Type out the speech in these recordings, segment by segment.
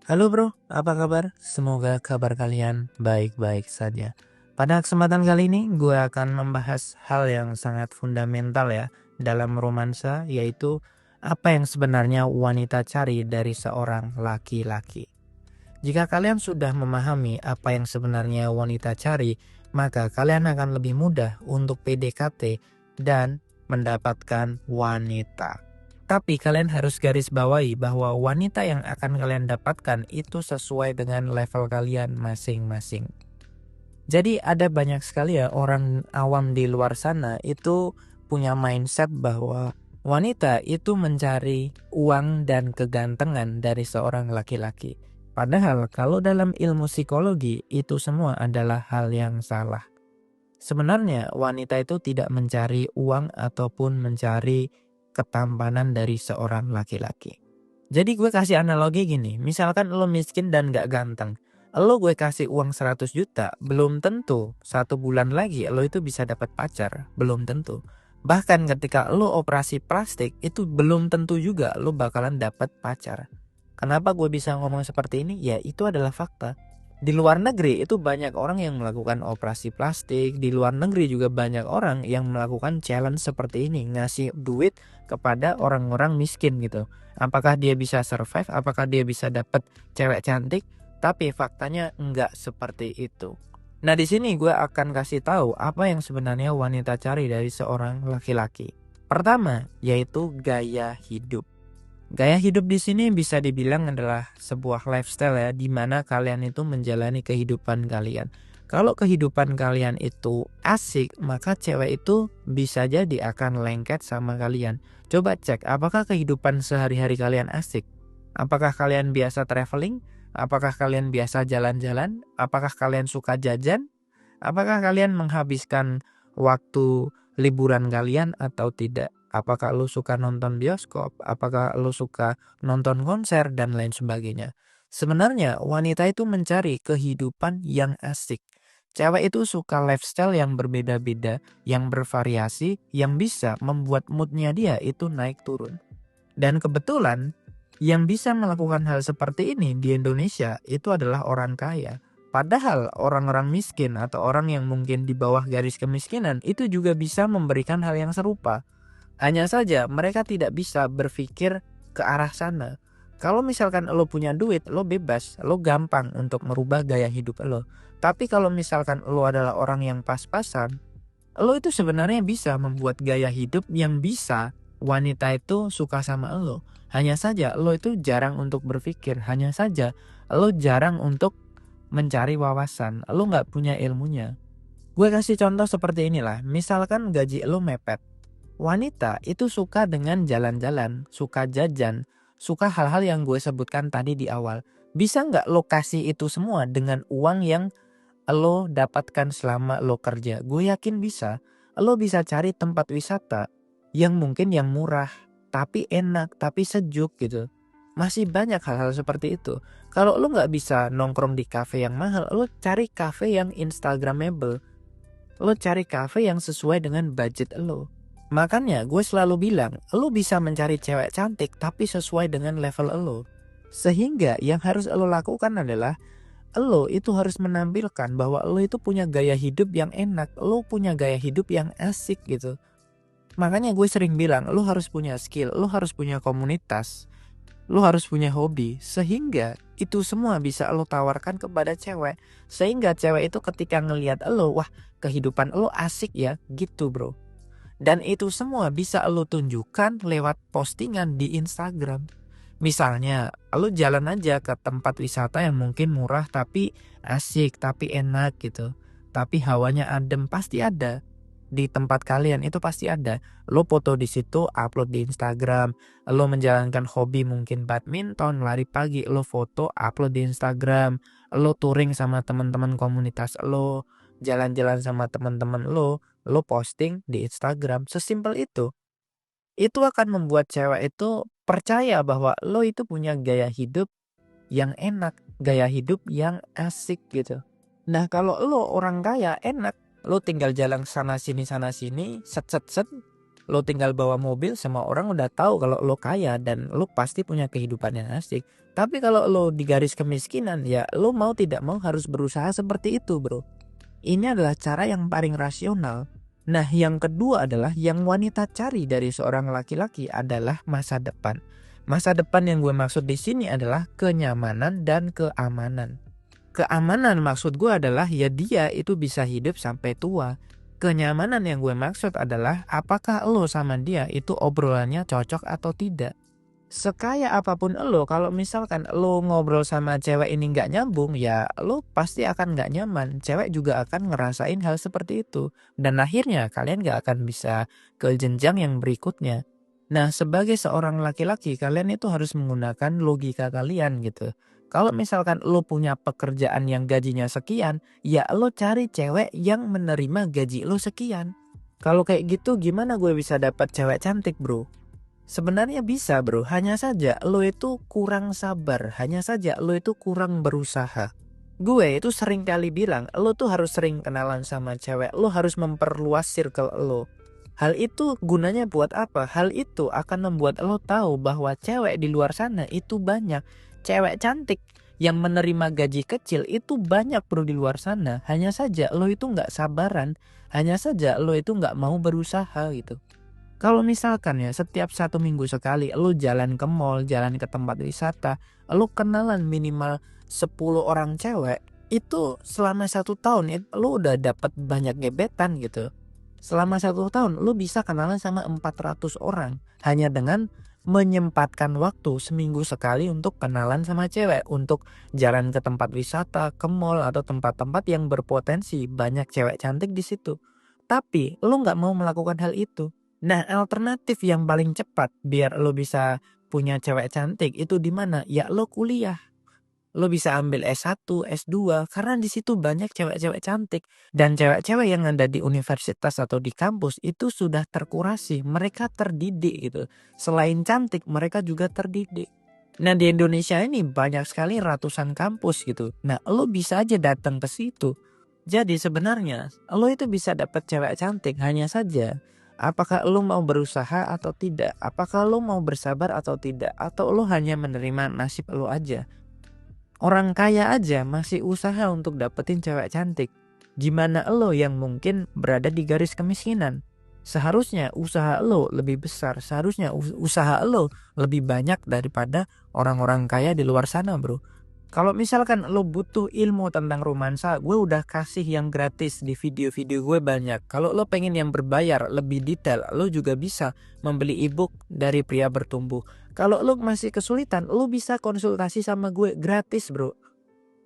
Halo bro, apa kabar? Semoga kabar kalian baik-baik saja. Pada kesempatan kali ini gue akan membahas hal yang sangat fundamental ya dalam romansa, yaitu apa yang sebenarnya wanita cari dari seorang laki-laki. Jika kalian sudah memahami apa yang sebenarnya wanita cari, maka kalian akan lebih mudah untuk PDKT dan mendapatkan wanita. Tapi kalian harus garis bawahi bahwa wanita yang akan kalian dapatkan itu sesuai dengan level kalian masing-masing. Jadi ada banyak sekali ya orang awam di luar sana itu punya mindset bahwa wanita itu mencari uang dan kegantengan dari seorang laki-laki. Padahal kalau dalam ilmu psikologi itu semua adalah hal yang salah. Sebenarnya wanita itu tidak mencari uang ataupun mencari ketampanan dari seorang laki-laki. Jadi gue kasih analogi gini, misalkan lo miskin dan gak ganteng. Lo gue kasih uang 100 juta, belum tentu 1 bulan lagi lo itu bisa dapat pacar, belum tentu. Bahkan ketika lo operasi plastik, itu belum tentu juga lo bakalan dapat pacar. Kenapa gue bisa ngomong seperti ini? Ya itu adalah fakta. Di luar negeri itu banyak orang yang melakukan operasi plastik. Di luar negeri juga banyak orang yang melakukan challenge seperti ini, ngasih duit kepada orang-orang miskin gitu. Apakah dia bisa survive? Apakah dia bisa dapat cewek cantik? Tapi faktanya enggak seperti itu. Nah, di sini gue akan kasih tahu apa yang sebenarnya wanita cari dari seorang laki-laki. Pertama, yaitu gaya hidup. Gaya hidup di sini bisa dibilang adalah sebuah lifestyle ya, di mana kalian itu menjalani kehidupan kalian. Kalau kehidupan kalian itu asik, maka cewek itu bisa jadi akan lengket sama kalian. Coba cek, apakah kehidupan sehari-hari kalian asik? Apakah kalian biasa traveling? Apakah kalian biasa jalan-jalan? Apakah kalian suka jajan? Apakah kalian menghabiskan waktu liburan kalian atau tidak? Apakah lu suka nonton bioskop? Apakah lu suka nonton konser dan lain sebagainya? Sebenarnya wanita itu mencari kehidupan yang asik. Cewek itu suka lifestyle yang berbeda-beda, yang bervariasi, yang bisa membuat moodnya dia itu naik turun. Dan kebetulan yang bisa melakukan hal seperti ini di Indonesia itu adalah orang kaya. Padahal orang-orang miskin atau orang yang mungkin di bawah garis kemiskinan itu juga bisa memberikan hal yang serupa. Hanya saja mereka tidak bisa berpikir ke arah sana. Kalau misalkan lo punya duit, lo bebas, lo gampang untuk merubah gaya hidup lo. Tapi kalau misalkan lo adalah orang yang pas-pasan, lo itu sebenarnya bisa membuat gaya hidup yang bisa wanita itu suka sama lo. Hanya saja lo itu jarang untuk berpikir, hanya saja lo jarang untuk mencari wawasan, lo nggak punya ilmunya. Gue kasih contoh seperti inilah, misalkan gaji lo mepet. Wanita itu suka dengan jalan-jalan, suka jajan, suka hal-hal yang gue sebutkan tadi di awal. Bisa nggak lo kasih itu semua dengan uang yang lo dapatkan selama lo kerja? Gue yakin bisa. Lo bisa cari tempat wisata yang mungkin yang murah, tapi enak, tapi sejuk gitu. Masih banyak hal-hal seperti itu. Kalau lo nggak bisa nongkrong di cafe yang mahal, lo cari cafe yang instagramable. Lo cari cafe yang sesuai dengan budget lo. Makanya gue selalu bilang, lo bisa mencari cewek cantik tapi sesuai dengan level lo. Sehingga yang harus lo lakukan adalah lo itu harus menampilkan bahwa lo itu punya gaya hidup yang enak, lo punya gaya hidup yang asik gitu. Makanya gue sering bilang, lo harus punya skill, lo harus punya komunitas, lo harus punya hobi, sehingga itu semua bisa lo tawarkan kepada cewek. Sehingga cewek itu ketika ngelihat lo, wah kehidupan lo asik ya gitu bro. Dan itu semua bisa lo tunjukkan lewat postingan di Instagram. Misalnya, lo jalan aja ke tempat wisata yang mungkin murah tapi asik, tapi enak gitu. Tapi hawanya adem, pasti ada. Di tempat kalian itu pasti ada. Lo foto di situ, upload di Instagram. Lo menjalankan hobi mungkin badminton, lari pagi, lo foto, upload di Instagram. Lo touring sama teman-teman komunitas lo, jalan-jalan sama teman-teman lo posting di Instagram. Sesimpel itu. Itu akan membuat cewek itu percaya bahwa lo itu punya gaya hidup yang enak, gaya hidup yang asik gitu. Nah, kalau lo orang kaya enak, lo tinggal jalan sana sini, set set set, Lo tinggal bawa mobil, semua orang udah tahu kalau lo kaya dan lo pasti punya kehidupan yang asik. Tapi kalau lo di garis kemiskinan, ya lo mau tidak mau harus berusaha seperti itu, bro. Ini adalah cara yang paling rasional. Nah, yang kedua adalah yang wanita cari dari seorang laki-laki adalah masa depan. Masa depan yang gue maksud di sini adalah kenyamanan dan keamanan. Keamanan maksud gue adalah ya dia itu bisa hidup sampai tua. Kenyamanan yang gue maksud adalah apakah lo sama dia itu obrolannya cocok atau tidak. Sekaya apapun lo, kalau misalkan lo ngobrol sama cewek ini nggak nyambung, ya lo pasti akan nggak nyaman. Cewek juga akan ngerasain hal seperti itu. Dan akhirnya kalian nggak akan bisa ke jenjang yang berikutnya. Nah, sebagai seorang laki-laki, kalian itu harus menggunakan logika kalian gitu. Kalau misalkan lo punya pekerjaan yang gajinya sekian, ya lo cari cewek yang menerima gaji lo sekian. Kalau kayak gitu gimana gue bisa dapat cewek cantik, bro? Sebenarnya bisa, bro. Hanya saja lo itu kurang sabar, hanya saja lo itu kurang berusaha. Gue itu sering kali bilang, lo tuh harus sering kenalan sama cewek, lo harus memperluas circle lo. Hal itu gunanya buat apa? Hal itu akan membuat lo tahu bahwa cewek di luar sana itu banyak. Cewek cantik yang menerima gaji kecil itu banyak, bro, di luar sana. Hanya saja lo itu nggak sabaran, hanya saja lo itu nggak mau berusaha gitu. Kalau misalkan ya setiap 1 minggu sekali lo jalan ke mall, jalan ke tempat wisata, lo kenalan minimal 10 orang cewek, itu selama 1 tahun lo udah dapat banyak gebetan gitu. Selama 1 tahun lo bisa kenalan sama 400 orang hanya dengan menyempatkan waktu seminggu sekali untuk kenalan sama cewek, untuk jalan ke tempat wisata, ke mall atau tempat-tempat yang berpotensi banyak cewek cantik di situ. Tapi lo nggak mau melakukan hal itu. Nah, alternatif yang paling cepat biar lo bisa punya cewek cantik itu di mana? Ya lo kuliah. Lo bisa ambil S1, S2 karena di situ banyak cewek-cewek cantik dan cewek-cewek yang ada di universitas atau di kampus itu sudah terkurasi, mereka terdidik gitu. Selain cantik, mereka juga terdidik. Nah, di Indonesia ini banyak sekali ratusan kampus gitu. Nah, lo bisa aja datang ke situ. Jadi sebenarnya lo itu bisa dapat cewek cantik, hanya saja apakah lo mau berusaha atau tidak? Apakah lo mau bersabar atau tidak? Atau lo hanya menerima nasib lo aja? Orang kaya aja masih usaha untuk dapetin cewek cantik. Gimana lo yang mungkin berada di garis kemiskinan? Seharusnya usaha lo lebih besar. Seharusnya usaha lo lebih banyak daripada orang-orang kaya di luar sana, bro. Kalau misalkan lo butuh ilmu tentang romansa, gue udah kasih yang gratis di video-video gue banyak. Kalau lo pengen yang berbayar lebih detail, lo juga bisa membeli ebook dari Pria Bertumbuh. Kalau lo masih kesulitan, lo bisa konsultasi sama gue gratis, bro.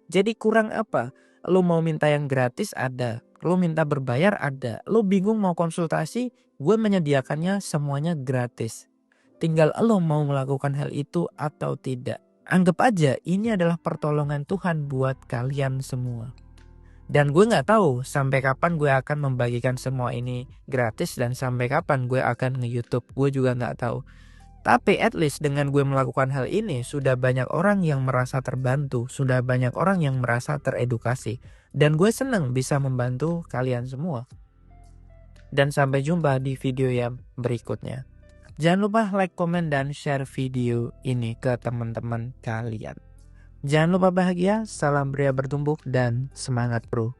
Jadi kurang apa? Lo mau minta yang gratis ada, lo minta berbayar ada. Lo bingung mau konsultasi, gue menyediakannya semuanya gratis. Tinggal lo mau melakukan hal itu atau tidak. Anggap aja ini adalah pertolongan Tuhan buat kalian semua. Dan gue gak tahu sampai kapan gue akan membagikan semua ini gratis dan sampai kapan gue akan nge-YouTube. Gue juga gak tahu. Tapi at least dengan gue melakukan hal ini sudah banyak orang yang merasa terbantu. Sudah banyak orang yang merasa teredukasi. Dan gue senang bisa membantu kalian semua. Dan sampai jumpa di video yang berikutnya. Jangan lupa like, komen, dan share video ini ke teman-teman kalian. Jangan lupa bahagia, salam pria bertumbuh, dan semangat bro.